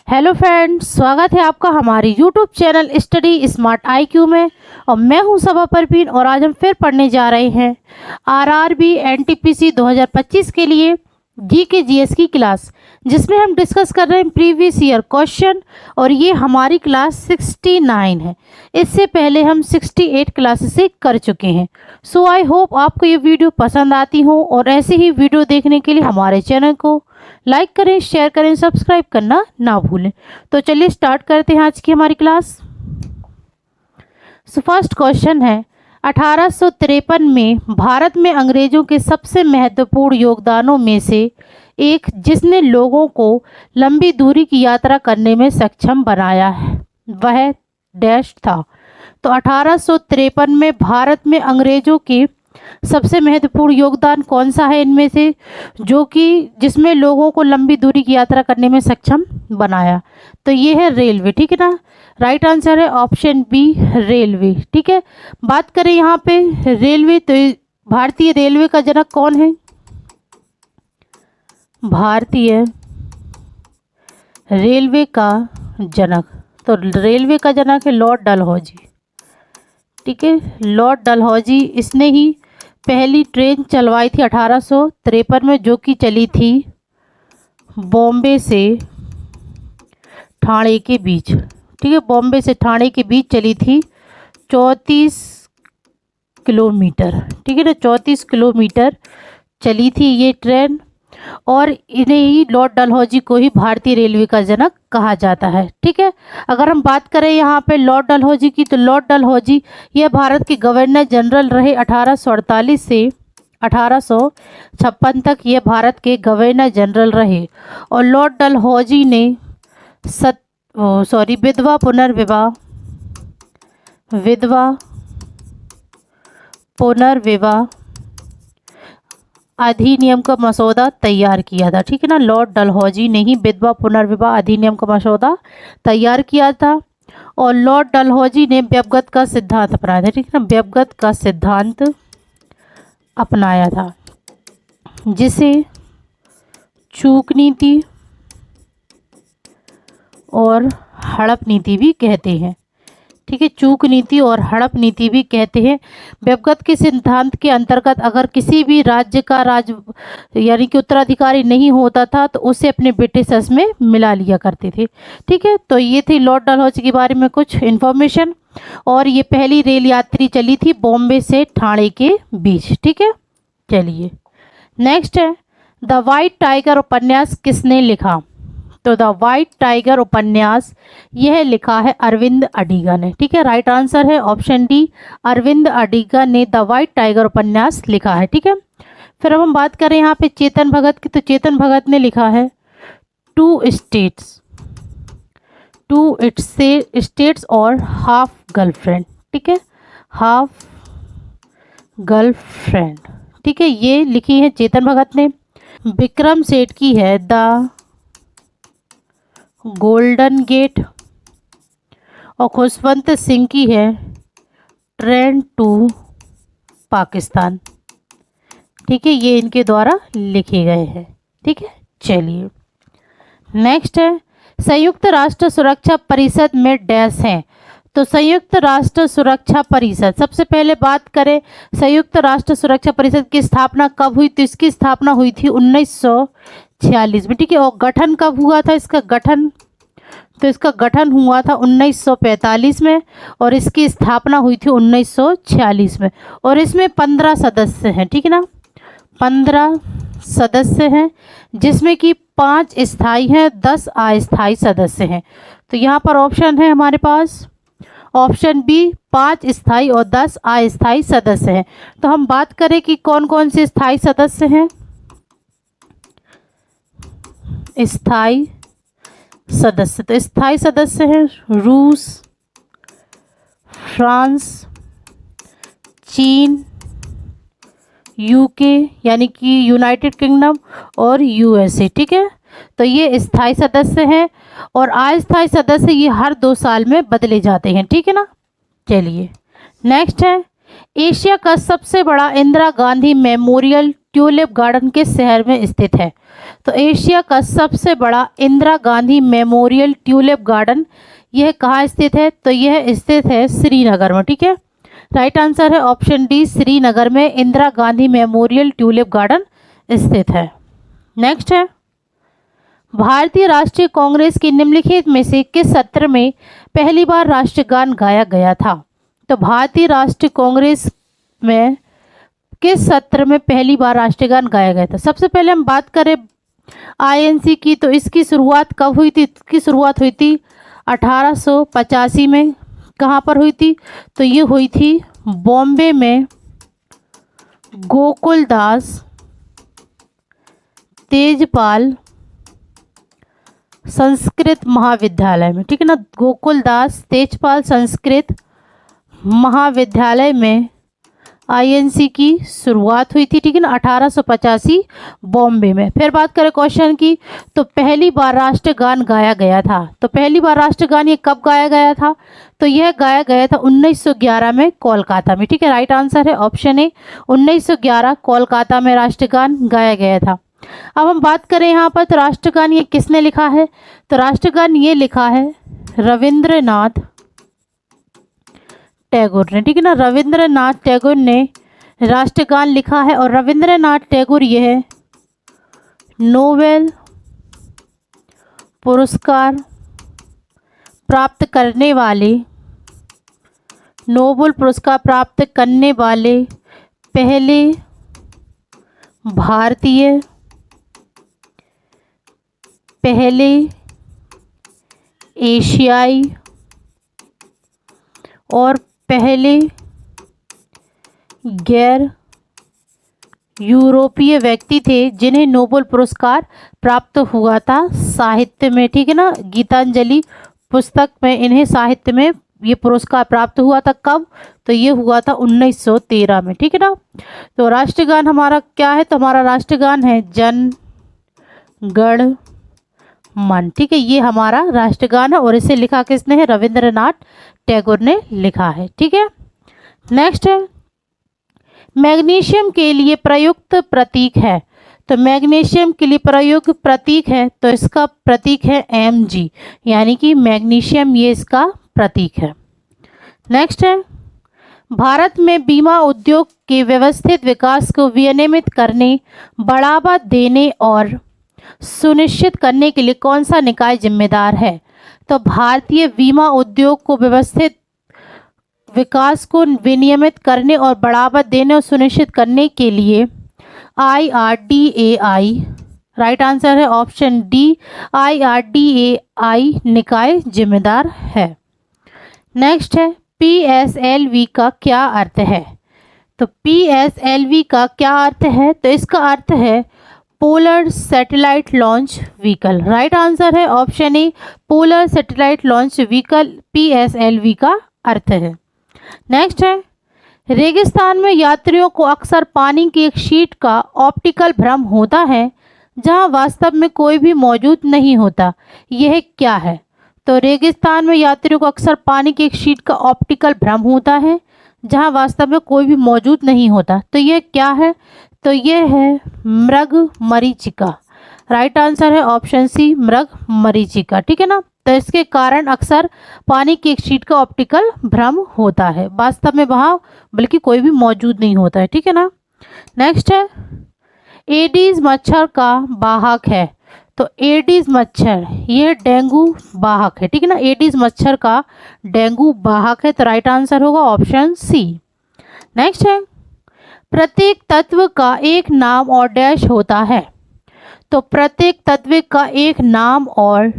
Hello friends, स्वागत है आपका हमारे YouTube channel study smart IQ में। और मैं हूं सबा परवीन और आज हम फिर पढ़ने जा रहे हैं RRB NTPC 2025 के लिए GK GS की क्लास, जिसमें हम डिस्कस कर रहे हैं प्रीवियस ईयर क्वेश्चन। और ये हमारी क्लास 69 है। इससे पहले हम 68 क्लासेस से कर चुके हैं। सो आई होप आपको ये वीडियो पसंद आती हो, और ऐसे ही वीडियो देखने के लिए हमारे चैनल को लाइक करें, शेयर करें, सब्सक्राइब करना ना भूलें। तो चलिए स्टार्ट करते हैं आज की हमारी क्लास। सो फर्स्ट क्वेश्चन है, 1853 में भारत में अंग्रेजों के सबसे महत्वपूर्ण योगदानों में से एक जिसने लोगों को लंबी दूरी की यात्रा करने में सक्षम बनाया है, वह डैश था। तो 1853 में भारत में अंग्रेजों के सबसे महत्वपूर्ण योगदान कौन सा है इनमें से, जो कि जिसमें लोगों को लंबी दूरी की यात्रा करने में सक्षम बनाया? तो ये है रेलवे, ठीक है ना। राइट आंसर है ऑप्शन बी, रेलवे। ठीक है, बात करें यहाँ पे रेलवे, तो भारतीय रेलवे का जनक कौन है? भारतीय रेलवे का जनक, तो रेलवे का जनक है लॉर्ड डलहौजी। ठीक है, लॉर्ड डलहौजी, इसने ही पहली ट्रेन चलवाई थी 1853 में, जो कि चली थी बॉम्बे से ठाणे के बीच। ठीक है, बॉम्बे से ठाणे के बीच चली थी 34 किलोमीटर। ठीक है ना, 34 किलोमीटर चली थी ये ट्रेन। और इन्हें ही लॉर्ड डलहौजी को ही भारतीय रेलवे का जनक कहा जाता है। ठीक है, अगर हम बात करें यहाँ पे लॉर्ड डलहौजी की, तो लॉर्ड डलहौजी यह भारत के गवर्नर जनरल रहे 1848 से 1856 तक। ये भारत के गवर्नर जनरल रहे। और लॉर्ड डलहौजी ने विधवा पुनर्विवाह अधिनियम का मसौदा तैयार किया था। ठीक है ना, लॉर्ड डलहौजी ने ही विधवा पुनर्विवाह अधिनियम का मसौदा तैयार किया था। और लॉर्ड डलहौजी ने व्यवगत का सिद्धांत अपनाया था। ठीक है ना, व्यवगत का सिद्धांत अपनाया था, जिसे चूक नीति और हड़प नीति भी कहते हैं। ठीक है, चूक नीति और हड़प नीति भी कहते हैं। व्यवगत के सिद्धांत के अंतर्गत अगर किसी भी राज्य का यानी कि उत्तराधिकारी नहीं होता था, तो उसे अपने ब्रिटिशर्स में मिला लिया करते थे। ठीक है, तो ये थी लॉर्ड डलहौजी के बारे में कुछ इन्फॉर्मेशन। और ये पहली रेल यात्री चली थी बॉम्बे से ठाणे के बीच। ठीक है, चलिए नेक्स्ट है, द वाइट टाइगर उपन्यास किसने लिखा? तो द वाइट टाइगर उपन्यास यह लिखा है अरविंद अडिगा ने। ठीक है, राइट आंसर है ऑप्शन डी, अरविंद अडिगा ने द वाइट टाइगर उपन्यास लिखा है। ठीक है, फिर अब हम बात करें यहाँ पे चेतन भगत की, तो चेतन भगत ने लिखा है टू स्टेट्स और हाफ गर्लफ्रेंड। ठीक है, हाफ गर्लफ्रेंड। ठीक है, ये लिखी है चेतन भगत ने। विक्रम सेठ की है द गोल्डन गेट। और खुशवंत सिंह की है ट्रेन टू पाकिस्तान। ठीक है, ये इनके द्वारा लिखे गए हैं। ठीक है, चलिए नेक्स्ट है, संयुक्त राष्ट्र सुरक्षा परिषद में डैश हैं। तो संयुक्त राष्ट्र सुरक्षा परिषद, सबसे पहले बात करें संयुक्त राष्ट्र सुरक्षा परिषद की स्थापना कब हुई? तो इसकी स्थापना हुई थी 1946 में। ठीक है, और गठन कब हुआ था इसका गठन? तो इसका गठन हुआ था 1945 में, और इसकी स्थापना हुई थी 1946 में। और इसमें 15 सदस्य हैं। ठीक है ना, 15 सदस्य हैं, जिसमें कि 5 स्थायी हैं, 10 अस्थायी सदस्य हैं। तो यहाँ पर ऑप्शन है हमारे पास ऑप्शन बी, 5 स्थायी और 10 अस्थायी सदस्य हैं। तो हम बात करें कि कौन कौन से स्थायी सदस्य हैं। स्थायी सदस्य, तो स्थायी सदस्य हैं रूस, फ्रांस, चीन, यूके यानी कि यूनाइटेड किंगडम, और USA। ठीक है, तो ये स्थायी सदस्य हैं। और अस्थायी सदस्य ये हर 2 साल में बदले जाते हैं। ठीक है ना, चलिए नेक्स्ट है, एशिया का सबसे बड़ा Indira Gandhi memorial tulip garden किस शहर में स्थित है? तो एशिया का सबसे बड़ा Indira Gandhi memorial tulip garden यह कहाँ स्थित है? तो यह स्थित है श्रीनगर में। ठीक है, राइट आंसर है ऑप्शन डी, श्रीनगर में Indira Gandhi memorial tulip garden स्थित है। नेक्स्ट है, भारतीय राष्ट्रीय कांग्रेस की निम्नलिखित में से किस सत्र में पहली बार राष्ट्रगान गाया गया था? तो भारतीय राष्ट्रीय कांग्रेस में किस सत्र में पहली बार राष्ट्रगान गाया गया था? सबसे पहले हम बात करें आईएनसी की, तो इसकी शुरुआत कब हुई थी? इसकी शुरुआत हुई थी 1885 में। कहाँ पर हुई थी? तो ये हुई थी बॉम्बे में गोकुलदास तेजपाल संस्कृत महाविद्यालय में। ठीक है ना, गोकुलदास तेजपाल संस्कृत महाविद्यालय में आईएनसी की शुरुआत हुई थी। ठीक है ना, 1885 बॉम्बे में। फिर बात करें क्वेश्चन की, तो पहली बार राष्ट्रगान गाया गया था, तो पहली बार राष्ट्रगान ये कब गाया गया था? तो यह गाया गया था 1911 में कोलकाता में। ठीक है, राइट आंसर है ऑप्शन ए, 1911 कोलकाता में राष्ट्रगान गाया गया था। अब हम बात करें यहाँ पर, तो राष्ट्रगान ये किसने लिखा है? तो राष्ट्रगान ये लिखा है रविंद्रनाथ टैगोर ने। ठीक है ना, रविंद्रनाथ टैगोर ने राष्ट्रगान लिखा है। और रविंद्रनाथ टैगोर यह नोबेल पुरस्कार प्राप्त करने वाले, नोबेल पुरस्कार प्राप्त करने वाले पहले भारतीय, पहले एशियाई और पहले गैर यूरोपीय व्यक्ति थे जिन्हें नोबेल पुरस्कार प्राप्त हुआ था साहित्य में। ठीक है ना, गीतांजलि पुस्तक में इन्हें साहित्य में ये पुरस्कार प्राप्त हुआ था। कब? तो ये हुआ था 1913 में। ठीक है ना, तो राष्ट्रगान हमारा क्या है? तो हमारा राष्ट्रगान है जन गण मन। ठीक है, ये हमारा राष्ट्रगान है और इसे लिखा किसने है? रविंद्रनाथ टैगोर ने लिखा है। ठीक है, नेक्स्ट है, मैग्नीशियम के लिए प्रयुक्त प्रतीक है। तो मैग्नीशियम के लिए प्रयुक्त प्रतीक है, तो इसका प्रतीक है Mg, यानी कि मैग्नीशियम ये इसका प्रतीक है। नेक्स्ट है, भारत में बीमा उद्योग के व्यवस्थित विकास को विनियमित करने, बढ़ावा देने और सुनिश्चित करने के लिए कौन सा निकाय जिम्मेदार है? तो भारतीय बीमा उद्योग को व्यवस्थित विकास को विनियमित करने और बढ़ावा देने और सुनिश्चित करने के लिए IRDAI, राइट आंसर है ऑप्शन डी, IRDAI निकाय जिम्मेदार है। नेक्स्ट है, PSLV का क्या अर्थ है? तो PSLV का क्या अर्थ है? तो इसका अर्थ है polar satellite launch vehicle. Right answer है option A, polar satellite launch vehicle PSLV का अर्थ है। नेक्स्ट है, रेगिस्तान में यात्रियों को अक्सर पानी की एक शीट का ऑप्टिकल भ्रम होता है जहां वास्तव में कोई भी मौजूद नहीं होता, यह क्या है? तो रेगिस्तान में यात्रियों को अक्सर पानी की एक शीट का ऑप्टिकल भ्रम होता है जहां वास्तव में कोई भी मौजूद नहीं होता, तो यह क्या है? तो यह है मृग मरीचिका। राइट आंसर है ऑप्शन सी, मृग मरीचिका। ठीक है ना, तो इसके कारण अक्सर पानी की एक शीट का ऑप्टिकल भ्रम होता है, वास्तव में वहाँ बल्कि कोई भी मौजूद नहीं होता है। ठीक है ना, नेक्स्ट है, एडीज मच्छर का वाहक है। तो एडीज मच्छर ये डेंगू वाहक है। ठीक है ना, एडीज मच्छर का डेंगू वाहक है, तो राइट आंसर होगा ऑप्शन सी। नेक्स्ट है, प्रत्येक तत्व का एक नाम और डैश होता है। तो प्रत्येक तत्व का एक नाम और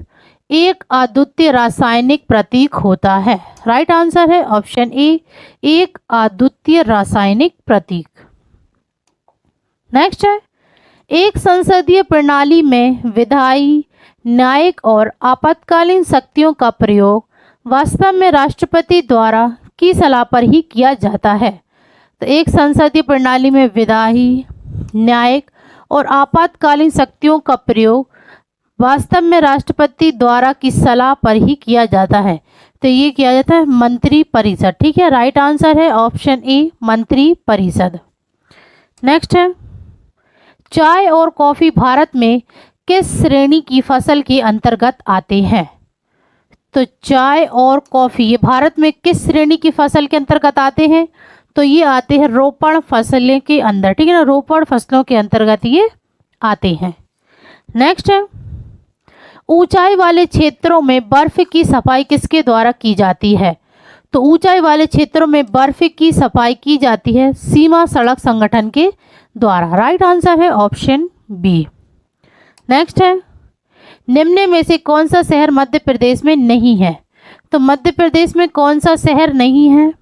एक अद्वितीय रासायनिक प्रतीक होता है। राइट आंसर है ऑप्शन ए, एक अद्वितीय रासायनिक प्रतीक। नेक्स्ट है, एक संसदीय प्रणाली में विधायी, न्यायिक और आपातकालीन शक्तियों का प्रयोग वास्तव में राष्ट्रपति द्वारा की सलाह पर ही किया जाता है। तो एक संसदीय प्रणाली में विधायी, न्यायिक और आपातकालीन शक्तियों का प्रयोग वास्तव में राष्ट्रपति द्वारा की सलाह पर ही किया जाता है, तो ये किया जाता है मंत्री परिषद। ठीक है, राइट आंसर है ऑप्शन ए, मंत्री परिषद। नेक्स्ट है, चाय और कॉफ़ी भारत में किस श्रेणी की फसल के अंतर्गत आते हैं? तो चाय और कॉफ़ी ये भारत में किस श्रेणी की फसल के अंतर्गत आते हैं? तो ये आते हैं रोपण फसलें के अंदर, ठीक है ना, रोपण फसलों के अंतर्गत ये आते हैं। नेक्स्ट है, ऊंचाई वाले क्षेत्रों में बर्फ की सफाई किसके द्वारा की जाती है? तो ऊंचाई वाले क्षेत्रों में बर्फ की सफाई की जाती है सीमा सड़क संगठन के द्वारा। राइट आंसर है ऑप्शन बी। नेक्स्ट है, निम्न में से कौन सा शहर मध्य प्रदेश में नहीं है? तो मध्य प्रदेश में कौन सा शहर नहीं है?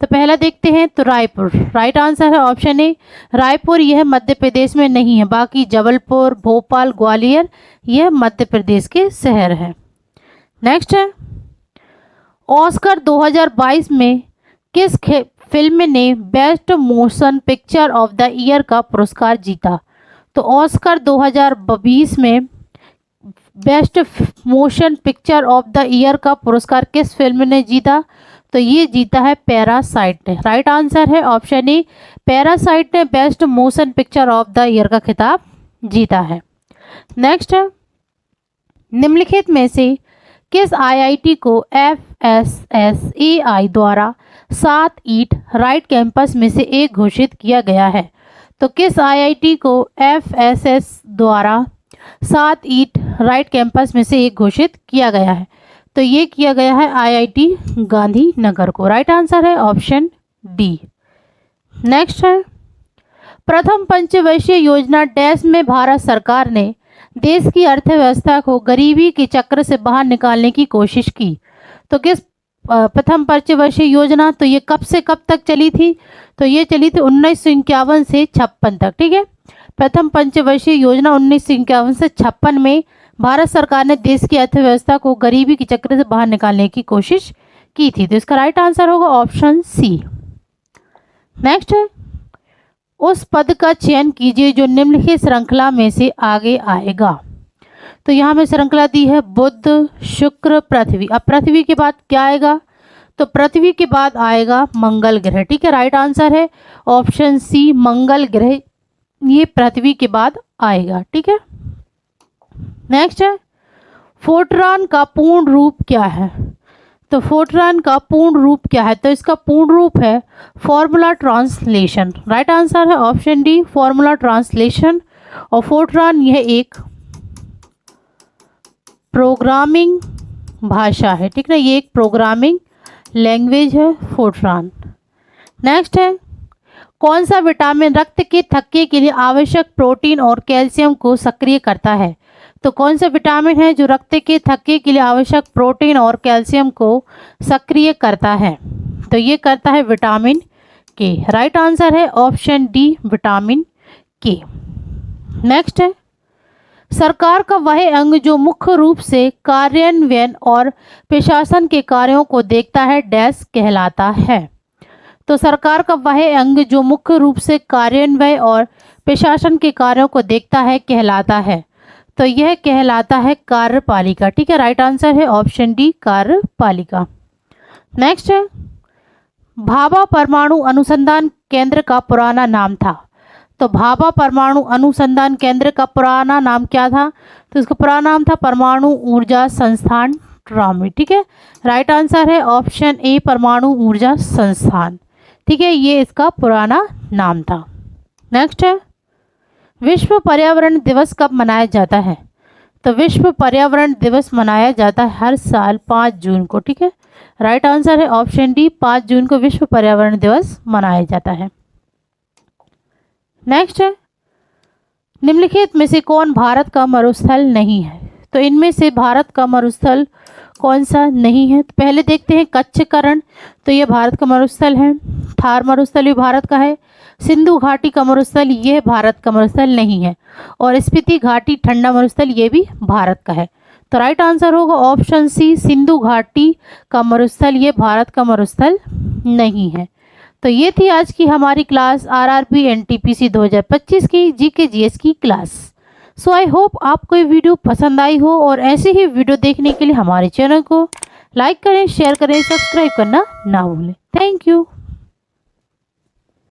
तो पहला देखते हैं, तो रायपुर। राइट आंसर है ऑप्शन ए, रायपुर यह मध्य प्रदेश में नहीं है। बाकी जबलपुर, भोपाल, ग्वालियर यह मध्य प्रदेश के शहर हैं। नेक्स्ट है, ऑस्कर 2022 में किस फिल्म ने best motion picture of the year का पुरस्कार जीता? तो ऑस्कर 2020 में best motion picture of the year का पुरस्कार किस फिल्म ने जीता? तो ये जीता है पैरासाइट ने। राइट आंसर है ऑप्शन ए, पैरासाइट ने best motion picture of the year का खिताब जीता है। नेक्स्ट है, निम्नलिखित में से किस आईआईटी को FSSAI द्वारा 7 ईट राइट कैंपस में से एक घोषित किया गया है? तो किस आईआईटी को FSS द्वारा 7 ईट राइट कैंपस में से एक घोषित किया गया है? तो ये किया गया है IIT गांधीनगर को। राइट आंसर है ऑप्शन डी। नेक्स्ट है, प्रथम पंचवर्षीय योजना डैश में भारत सरकार ने देश की अर्थव्यवस्था को गरीबी के चक्र से बाहर निकालने की कोशिश की। तो किस प्रथम पंचवर्षीय योजना, तो ये कब से कब तक चली थी? तो ये चली थी 1951 से 56 तक, ठीक है। प्रथम पंचवर्षीय योजना 1951 से 56 में भारत सरकार ने देश की अर्थव्यवस्था को गरीबी के चक्र से बाहर निकालने की कोशिश की थी। तो इसका राइट आंसर होगा ऑप्शन सी। नेक्स्ट है, उस पद का चयन कीजिए जो निम्नलिखित श्रृंखला में से आगे आएगा। तो यहाँ में श्रृंखला दी है बुध, शुक्र, पृथ्वी। अब पृथ्वी के बाद क्या आएगा? तो पृथ्वी के बाद आएगा मंगल ग्रह, ठीक है। राइट आंसर है ऑप्शन सी, मंगल ग्रह ये पृथ्वी के बाद आएगा, ठीक है। नेक्स्ट है, फोर्ट्रान का पूर्ण रूप क्या है? तो फोर्ट्रान का पूर्ण रूप क्या है? तो इसका पूर्ण रूप है फॉर्मूला ट्रांसलेशन। राइट आंसर है ऑप्शन डी, फॉर्मूला ट्रांसलेशन। और फोर्ट्रान यह एक प्रोग्रामिंग भाषा है, ठीक है, ये एक प्रोग्रामिंग लैंग्वेज है फोर्ट्रान। नेक्स्ट है, कौन सा विटामिन रक्त के थक्के के लिए आवश्यक प्रोटीन और कैल्शियम को सक्रिय करता है? तो कौन सा विटामिन है जो रक्त के थक्के के लिए आवश्यक प्रोटीन और कैल्शियम को सक्रिय करता है? तो ये करता है विटामिन के। राइट आंसर है ऑप्शन डी, विटामिन के। नेक्स्ट है, सरकार का वह अंग जो मुख्य रूप से कार्यान्वयन और प्रशासन के कार्यों को देखता है डैश कहलाता है? तो सरकार का वह अंग जो मुख्य रूप से कार्यान्वयन और प्रशासन के कार्यों को देखता है कहलाता है? तो यह कहलाता है कार्यपालिका, ठीक है। राइट आंसर है ऑप्शन डी, कार्यपालिका। नेक्स्ट है, भाभा परमाणु अनुसंधान केंद्र का पुराना नाम था। तो भाभा परमाणु अनुसंधान केंद्र का पुराना नाम क्या था? तो इसका पुराना नाम था परमाणु ऊर्जा संस्थान ट्रामी, ठीक है। राइट आंसर है ऑप्शन ए, परमाणु ऊर्जा संस्थान, ठीक है, ये इसका पुराना नाम था। नेक्स्ट है, विश्व पर्यावरण दिवस कब मनाया जाता है? तो विश्व पर्यावरण दिवस मनाया जाता है हर साल 5 जून को, ठीक है। राइट आंसर है ऑप्शन डी, 5 जून को विश्व पर्यावरण दिवस मनाया जाता है। नेक्स्ट है, निम्नलिखित में से कौन भारत का मरुस्थल नहीं है? तो इनमें से भारत का मरुस्थल कौन सा नहीं है? तो पहले देखते हैं कच्छ करण, तो ये भारत का मरुस्थल है। थार मरुस्थल भी भारत का है। सिंधु घाटी का मरुस्थल ये भारत का मरुस्थल नहीं है। और स्पीति घाटी ठंडा मरुस्थल ये भी भारत का है। तो राइट आंसर होगा ऑप्शन सी, सिंधु घाटी का मरुस्थल ये भारत का मरुस्थल नहीं है। तो ये थी आज की हमारी क्लास RRB NTPC 2025 की GK GS की क्लास। सो आई होप आपको ये वीडियो पसंद आई हो, और ऐसे ही वीडियो देखने के लिए हमारे चैनल को लाइक करें, शेयर करें, सब्सक्राइब करना ना भूलें। Thank you.